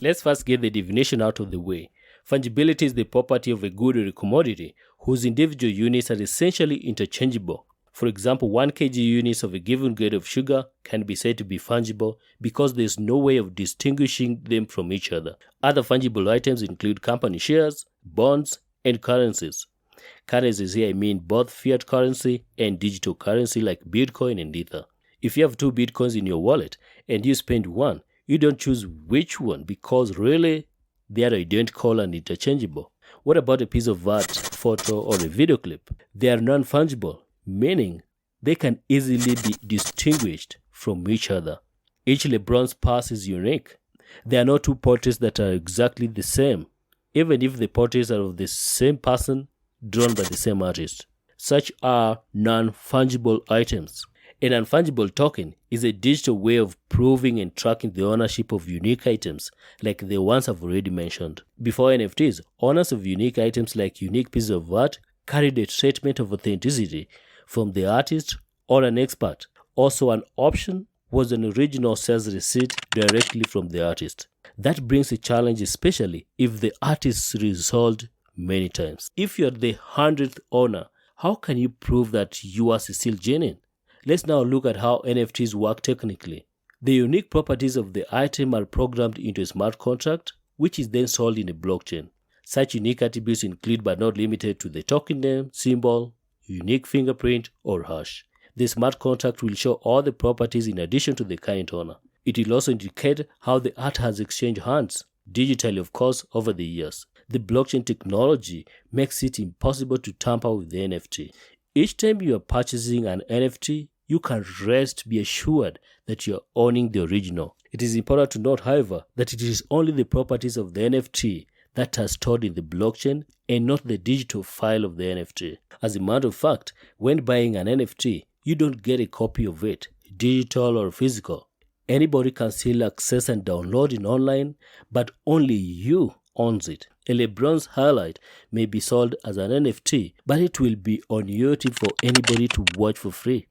Let's first get the definition out of the way. Fungibility is the property of a good or a commodity whose individual units are essentially interchangeable. For example, 1 kg units of a given grade of sugar can be said to be fungible because there is no way of distinguishing them from each other. Other fungible items include company shares, bonds, and currencies. Currencies here I mean both fiat currency and digital currency like Bitcoin and Ether. If you have 2 Bitcoins in your wallet and you spend one, you don't choose which one because really they are identical and interchangeable. What about a piece of art, photo, or a video clip? They are non-fungible, meaning they can easily be distinguished from each other. Each LeBron's pass is unique. There are no 2 portraits that are exactly the same, even if the portraits are of the same person drawn by the same artist. Such are non-fungible items. A non-fungible token is a digital way of proving and tracking the ownership of unique items, like the ones I've already mentioned. Before NFTs, owners of unique items like unique pieces of art carried a statement of authenticity from the artist or an expert. Also, an option was an original sales receipt directly from the artist. That brings a challenge, especially if the artist resold many times. If you're the 100th owner, how can you prove that yours is still genuine? Let's now look at how NFTs work technically. The unique properties of the item are programmed into a smart contract, which is then sold in a blockchain. Such unique attributes include but not limited to the token name, symbol, unique fingerprint, or hash. The smart contract will show all the properties in addition to the current owner. It will also indicate how the art has exchanged hands, digitally of course, over the years. The blockchain technology makes it impossible to tamper with the NFT. Each time you are purchasing an NFT, you can be assured that you are owning the original. It is important to note, however, that it is only the properties of the NFT that are stored in the blockchain and not the digital file of the NFT. As a matter of fact, when buying an NFT, you don't get a copy of it, digital or physical. Anybody can still access and download it online, but only you owns it. A LeBron's highlight may be sold as an NFT, but it will be on YouTube for anybody to watch for free.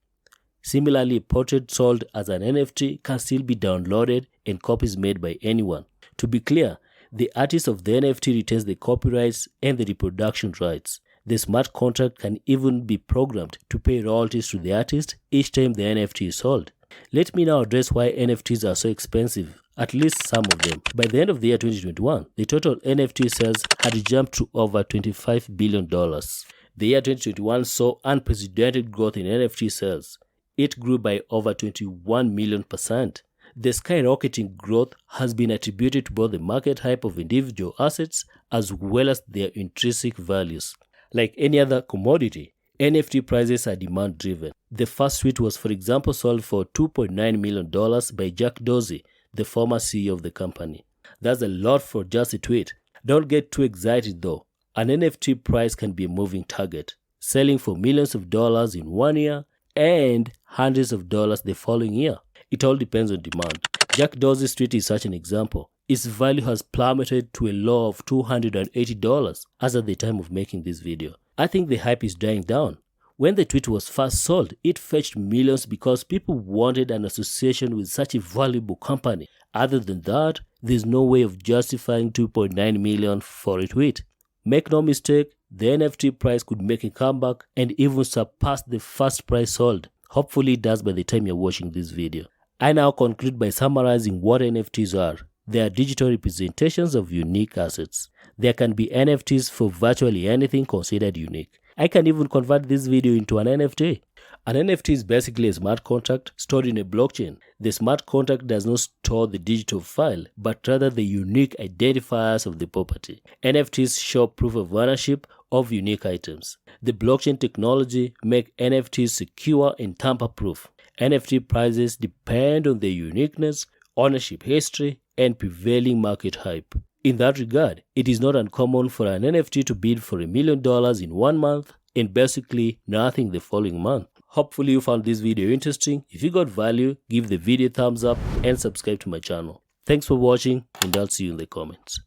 Similarly, a portrait sold as an NFT can still be downloaded and copies made by anyone. To be clear, the artist of the NFT retains the copyrights and the reproduction rights. The smart contract can even be programmed to pay royalties to the artist each time the NFT is sold. Let me now address why NFTs are so expensive, at least some of them. By the end of the year 2021, the total NFT sales had jumped to over $25 billion. The year 2021 saw unprecedented growth in NFT sales. It grew by over 21 million%. The skyrocketing growth has been attributed to both the market hype of individual assets as well as their intrinsic values. Like any other commodity, NFT prices are demand-driven. The first tweet was, for example, sold for $2.9 million by Jack Dorsey, the former CEO of the company. That's a lot for just a tweet. Don't get too excited though. An NFT price can be a moving target, selling for millions of dollars in 1 year and hundreds of dollars the following year. It all depends on demand. Jack Dorsey's tweet is such an example. Its value has plummeted to a low of $280 as at the time of making this video. I think the hype is dying down. When the tweet was first sold, it fetched millions because people wanted an association with such a valuable company. Other than that, there's no way of justifying $2.9 million for a tweet. Make no mistake, the NFT price could make a comeback and even surpass the first price sold. Hopefully it does by the time you're watching this video. I now conclude by summarizing what NFTs are. They are digital representations of unique assets. There can be NFTs for virtually anything considered unique. I can even convert this video into an NFT. An NFT is basically a smart contract stored in a blockchain. The smart contract does not store the digital file, but rather the unique identifiers of the property. NFTs show proof of ownership of unique items. The blockchain technology makes NFTs secure and tamper-proof. NFT prices depend on their uniqueness, ownership history, and prevailing market hype. In that regard, it is not uncommon for an NFT to bid for $1 million in 1 month and basically nothing the following month. Hopefully you found this video interesting. If you got value, give the video a thumbs up and subscribe to my channel. Thanks for watching and I'll see you in the comments.